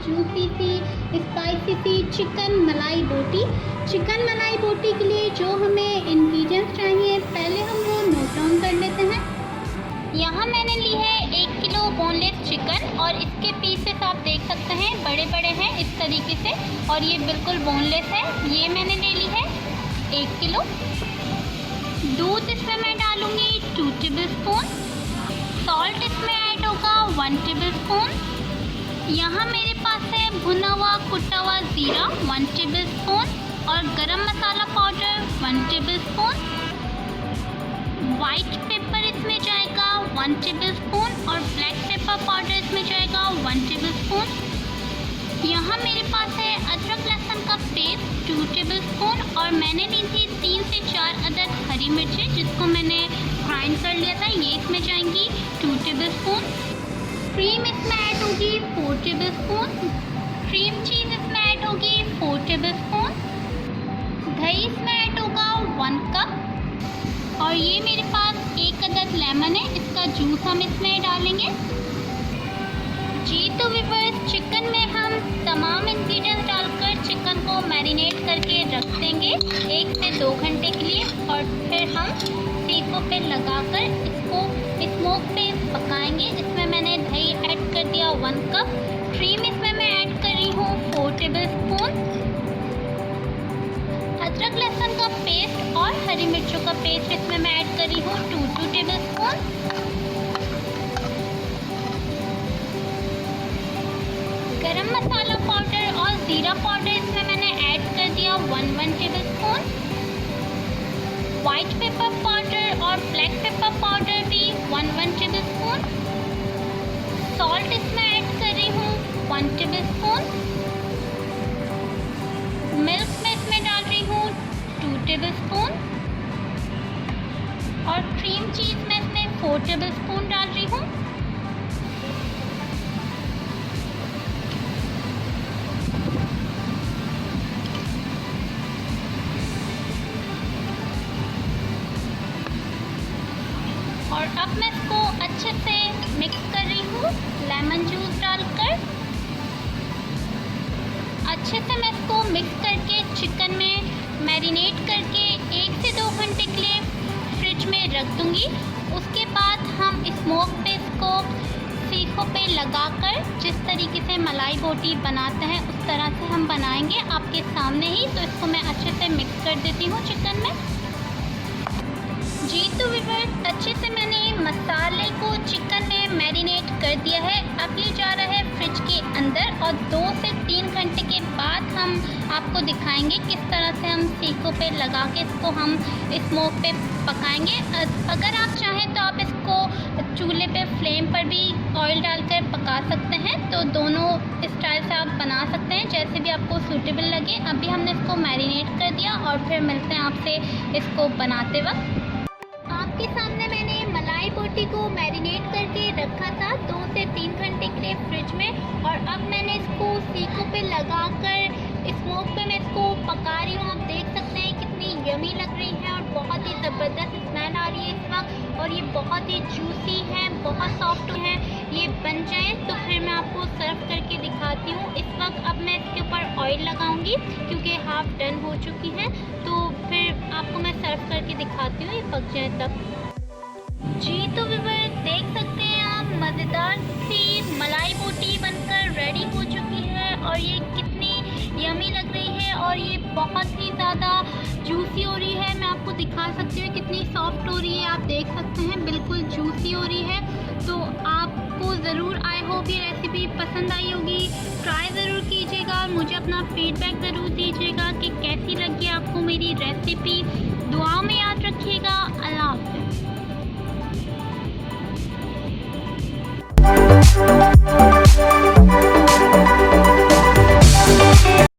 Juicy सी spicy सी chicken मलाई बोटी। Chicken मलाई बोटी के लिए जो हमें इंग्रेडिएंट्स चाहिए पहले हम वो नोट डाउन कर लेते हैं। यहाँ मैंने ली है 1 किलो बोनलेस चिकन और इसके पीसेस आप देख सकते हैं बड़े बड़े हैं इस तरीके से, और ये बिल्कुल बोनलेस है। ये मैंने ले ली है 1 किलो। दूध इसमें मैं डालूँगी 2 टेबल स्पून। सॉल्ट इसमें ऐड होगा 1 टेबल स्पून। यहाँ मेरे पास है भुना हुआ कुटा हुआ ज़ीरा 1 टेबल स्पून और garam masala powder 1 tablespoon. White pepper इसमें जाएगा 1 टेबल स्पून और ब्लैक पेपर पाउडर इसमें जाएगा 1 टेबल स्पून। यहाँ मेरे पास है अदरक लहसुन का पेस्ट 2 टेबल स्पून और मैंने ली थी 3 से 4 अदद हरी मिर्चें जिसको मैंने ग्राइंड कर लिया था, ये इसमें जाएंगी 2 टेबल स्पून। क्रीम इसमें ऐड होगी 4 टेबल स्पून। क्रीम चीज़ इसमें ऐड होगी 4 टेबल स्पून। दही इसमें ऐड होगा 1 कप और ये मेरे पास 1 अदद लेमन है, इसका जूस हम इसमें डालेंगे। जी तो व्यूअर्स, चिकन में हम तमाम इंग्रेडिएंट्स डालकर चिकन को मैरिनेट करके रख देंगे 1 से 2 घंटे के लिए और फिर हम सीखों पे लगाकर इसको स्मोक पे पकाएंगे। इसमें मैंने दही ऐड कर दिया 1 कप। क्रीम इसमें मैं ऐड कर रही हूँ 4 टेबल स्पून। अदरक लहसुन का पेस्ट और हरी मिर्चों का पेस्ट इसमें मैं ऐड कर रही हूँ 2 टेबल स्पून। गरम मसाला पाउडर और ज़ीरा पाउडर इसमें मैंने ऐड कर दिया 1 tablespoon. White pepper powder और ब्लैक पेपर पाउडर भी 1 टेबल स्पून। सॉल्ट इसमें ऐड कर रही हूँ 1 टेबल स्पून। मिल्क में इसमें डाल रही हूँ 2 टेबल स्पून और क्रीम चीज़ में इसमें 4 टेबल स्पून डाल रही हूँ। और अब मैं इसको अच्छे से मिक्स कर रही हूँ लेमन जूस डालकर। अच्छे से मैं इसको मिक्स करके चिकन में मैरिनेट करके 1 से 2 घंटे के लिए फ्रिज में रख दूँगी। उसके बाद हम स्मोक पे इसको सीखों पे लगाकर जिस तरीके से मलाई बोटी बनाते हैं उस तरह से हम बनाएंगे आपके सामने ही। तो इसको मैं अच्छे से मिक्स कर देती हूँ चिकन में। जी तो व्यूअर्स, अच्छे से मैंने मसाले को चिकन में मैरिनेट कर दिया है। अब ये जा रहा है फ्रिज के अंदर और 2 से 3 घंटे के बाद हम आपको दिखाएंगे किस तरह से हम सीखों पे लगा के इसको हम स्मोक पे पकाएंगे। अगर आप चाहें तो आप इसको चूल्हे पे फ्लेम पर भी ऑयल डालकर पका सकते हैं, तो दोनों स्टाइल से आप बना सकते हैं जैसे भी आपको सूटेबल लगे। अभी हमने इसको मैरिनेट कर दिया और फिर मिलते हैं आपसे इसको बनाते वक्त। आपके सामने मैंने मलाई बोटी को मैरिनेट करके रखा था 2 से 3 घंटे के लिए फ्रिज में और अब मैंने इसको सीखों पे लगाकर स्मोक पे मैं इसको पका रही हूँ। आप देख सकते हैं कितनी यमी लग रही है और बहुत ही ज़बरदस्त स्मेल आ रही है इस वक्त और ये बहुत ही जूसी है, बहुत सॉफ्ट है। ये बन जाए तो फिर मैं आपको सर्व करके दिखाती हूँ। इस वक्त अब मैं इसके ऊपर ऑयल लगाऊंगी क्योंकि हाफ डन हो चुकी है, तो फिर आपको मैं सर्व करके दिखाती हूँ ये पक जाए तब। जी तो व्यूअर्स, देख सकते हैं आप मज़ेदार सी मलाई बोटी बनकर रेडी हो चुकी है और ये कितनी यमी लग रही है और ये बहुत ही ज़्यादा जूसी हो रही है। मैं आपको दिखा सकती हूँ कितनी सॉफ्ट हो रही है, आप देख सकते हैं बिल्कुल जूसी हो रही है। तो आपको ज़रूर आई होप ये रेसिपी पसंद आई होगी, ट्राई ज़रूर कीजिएगा और मुझे अपना फीडबैक ज़रूर दीजिएगा कि कैसी लगी आपको मेरी रेसिपी।